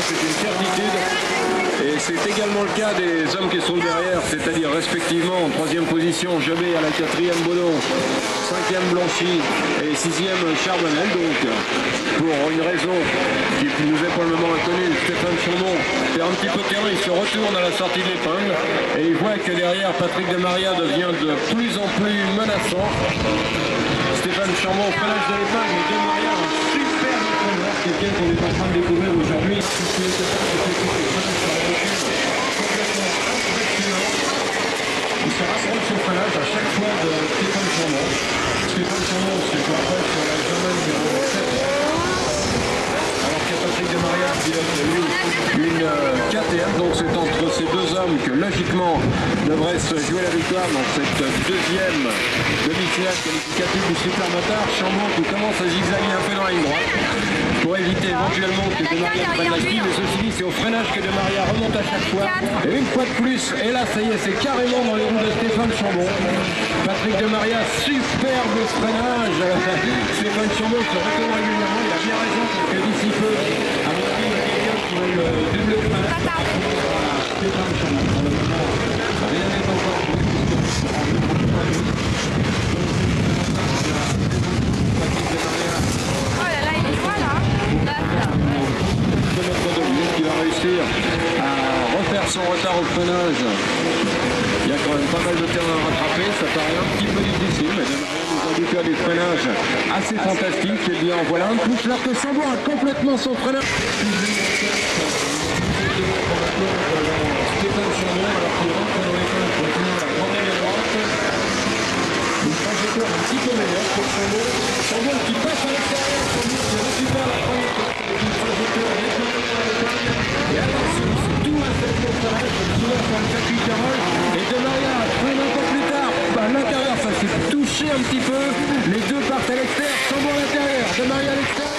c'est une certitude. Et c'est également le cas des hommes qui sont derrière, c'est-à-dire respectivement en 3e position Jobé, à la 4e Baudon, 5e Blanchy et 6e Charbonnel. Donc pour une raison qui nous est pour le moment inconnue, Stéphane Chambon perd un petit peu de terrain, il se retourne à la sortie de l'épingle et il voit que derrière Patrick Demaria devient de plus en plus menaçant. Stéphane Chambon au freinage de l'épingle, et Demaria un super freineur, quelqu'un qu'on est en train de découvrir aujourd'hui. Il se rassemble son freinage à chaque fois de Stéphane Chambon. Stéphane Chambon, c'est quoi après sur la Germaine numéro 7. Alors qu'il y a Patrick Demaria qui a lui une KTM. Donc c'est entre ces deux hommes que logiquement devrait se jouer la victoire dans cette deuxième demi-finale qualificative du Super Motard. Chambon qui commence à zigzaguer un peu dans la ligne droite pour éviter éventuellement que Demaria prenne la ski, mais ceci dit, c'est au freinage que Demaria remonte à chaque fois. Et une fois de plus, et là ça y est, c'est carrément dans les roues de Stéphane Chambon. Patrick Demaria, superbe freinage. Stéphane Chambon se retourne régulièrement, il a bien raison parce que d'ici peu, à mon avis, il y a quelqu'un qui va le doubler le freinage. Stéphane Chambon, pour le moment, rien n'est encore fait. Qui va réussir à refaire son retard au freinage. Il y a quand même pas mal de terrain à rattraper, ça paraît un petit peu difficile, mais Demaria nous indique des freinages assez fantastiques. Et bien voilà un coup là que Chambon a complètement son freinage. Stéphane Chambon, alors qu'il rentre dans l'école pour finir la grande ligne droite. Une trajectoire un petit peu meilleure pour Chambon. Chambon qui passe à l'extérieur, Chambon qui récupère la première place. Une trajectoire et attention, c'est tout un set de freinage, souvent sur le circuit Carole. Et Demaria freine un peu plus tard. À l'intérieur, ça s'est touché un petit peu. Les deux partent à l'extérieur, Chambon à l'intérieur, Demaria à l'extérieur.